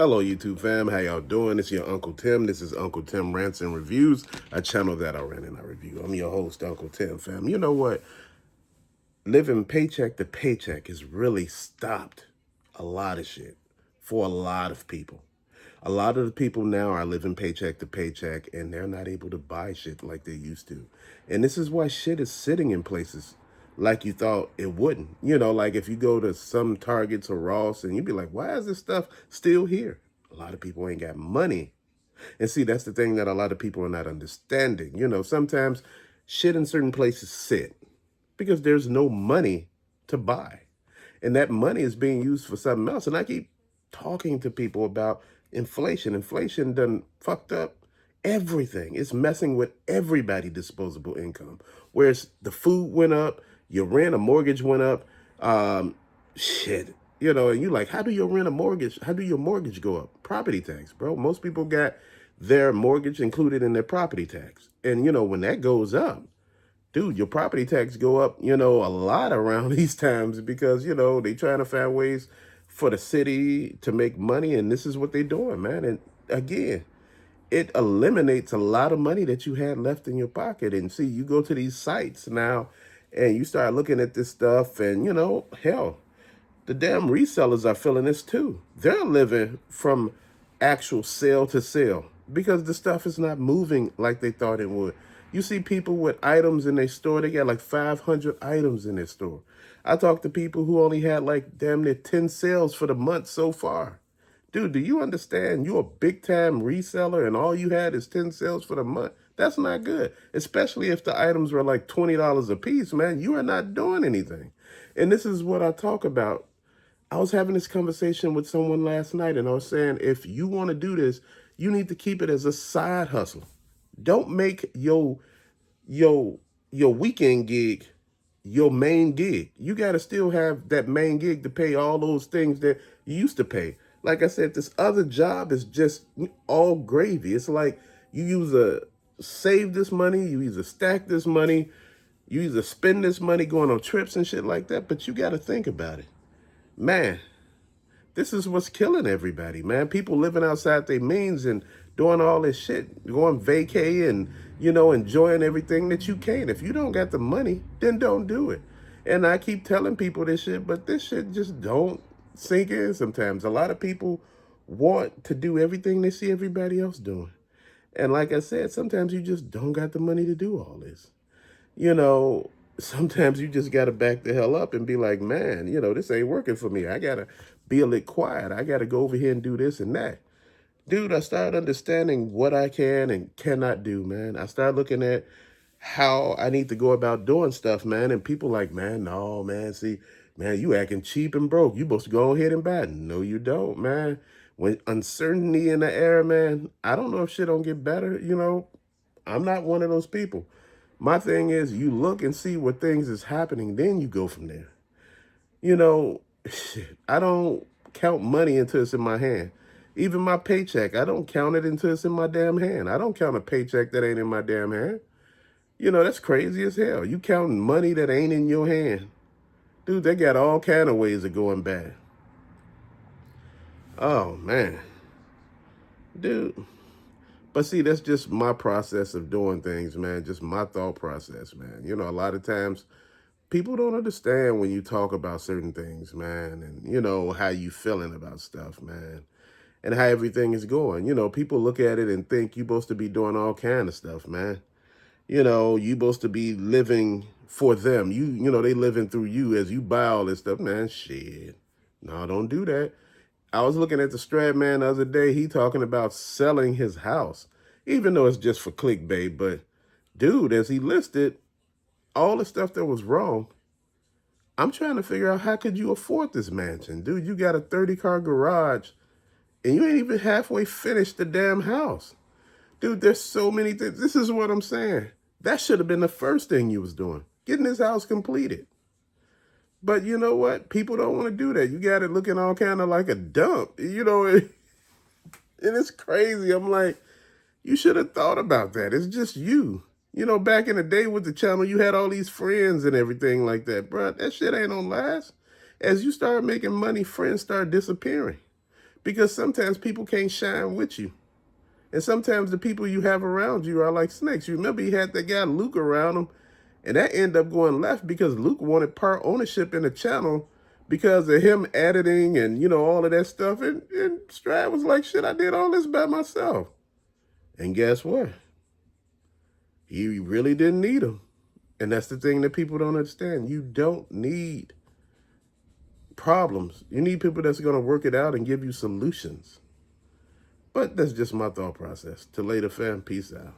Hello, YouTube fam. How y'all doing? It's your Uncle Tim. This is Uncle Tim Rants and Reviews, a channel that I ran and I review. I'm your host, Uncle Tim, fam. You know what? Living paycheck to paycheck has really stopped a lot of shit for a lot of people. A lot of the people now are living paycheck to paycheck and they're not able to buy shit like they used to. And this is why shit is sitting in places like you thought it wouldn't. Like if you go to some Targets or Ross and you'd be like, why is this stuff still here? A lot of people ain't got money. And see, that's the thing that a lot of people are not understanding. Sometimes shit in certain places sit because there's no money to buy. And that money is being used for something else. And I keep talking to people about inflation. Inflation done fucked up everything. It's messing with everybody's disposable income. Whereas the food went up, your rent, a mortgage went up. Shit. And you like, how do your rent a mortgage? How do your mortgage go up? Property tax, bro. Most people got their mortgage included in their property tax. And when that goes up, dude, your property tax go up, a lot around these times because, they trying to find ways for the city to make money. And this is what they doing, man. And again, it eliminates a lot of money that you had left in your pocket. And see, you go to these sites now and you start looking at this stuff and, hell, the damn resellers are feeling this too. They're living from actual sale to sale because the stuff is not moving like they thought it would. You see people with items in their store, they got like 500 items in their store. I talked to people who only had like damn near 10 sales for the month so far. Dude, do you understand? You're a big time reseller and all you had is 10 sales for the month. That's not good, especially if the items were like $20 a piece, man. You are not doing anything. And this is what I talk about. I was having this conversation with someone last night and I was saying, if you want to do this, you need to keep it as a side hustle. Don't make your your weekend gig your main gig. You got to still have that main gig to pay all those things that you used to pay. Like I said, this other job is just all gravy. It's like you either save this money, you either stack this money, you either spend this money going on trips and shit like that, but you got to think about it. Man, this is what's killing everybody, man. People living outside their means and doing all this shit, going vacay and, enjoying everything that you can. If you don't got the money, then don't do it. And I keep telling people this shit, but this shit just don't sink in sometimes. A lot of people want to do everything they see everybody else doing. And like I said, sometimes you just don't got the money to do all this. Sometimes you just got to back the hell up and be like, man, this ain't working for me. I got to be a little quiet. I got to go over here and do this and that. Dude, I started understanding what I can and cannot do, man. I started looking at how I need to go about doing stuff, man. And people like, man, no, man, see, man, you acting cheap and broke. You supposed to go ahead and buy it. No, you don't, man. When uncertainty in the air, man, I don't know if shit don't get better. I'm not one of those people. My thing is you look and see what things is happening, then you go from there. Shit, I don't count money until it's in my hand. Even my paycheck, I don't count it until it's in my damn hand. I don't count a paycheck that ain't in my damn hand. That's crazy as hell. You counting money that ain't in your hand. Dude, they got all kind of ways of going bad. Oh, man. Dude. But see, that's just my process of doing things, man. Just my thought process, man. A lot of times people don't understand when you talk about certain things, man. And, how you feeling about stuff, man. And how everything is going. People look at it and think you're supposed to be doing all kind of stuff, man. You supposed to be living for them. They living through you as you buy all this stuff, man. Shit. No, don't do that. I was looking at the Strat Man the other day. He talking about selling his house, even though it's just for clickbait. But dude, as he listed all the stuff that was wrong, I'm trying to figure out how could you afford this mansion, dude? You got a 30-car garage, and you ain't even halfway finished the damn house, dude. There's so many things. This is what I'm saying. That should have been the first thing you was doing, getting this house completed. But you know what? People don't want to do that. You got it looking all kind of like a dump, and it's crazy. I'm like, you should have thought about that. It's just you. Back in the day with the channel, you had all these friends and everything like that. Bro, that shit ain't gonna last. As you start making money, friends start disappearing. Because sometimes people can't shine with you. And sometimes the people you have around you are like snakes. You remember he had that guy Luke around him, and that ended up going left because Luke wanted part ownership in the channel because of him editing and, all of that stuff. And Strad was like, shit, I did all this by myself. And guess what? He really didn't need him. And that's the thing that people don't understand. You don't need problems. You need people that's going to work it out and give you solutions. But that's just my thought process. To later, fam. Peace out.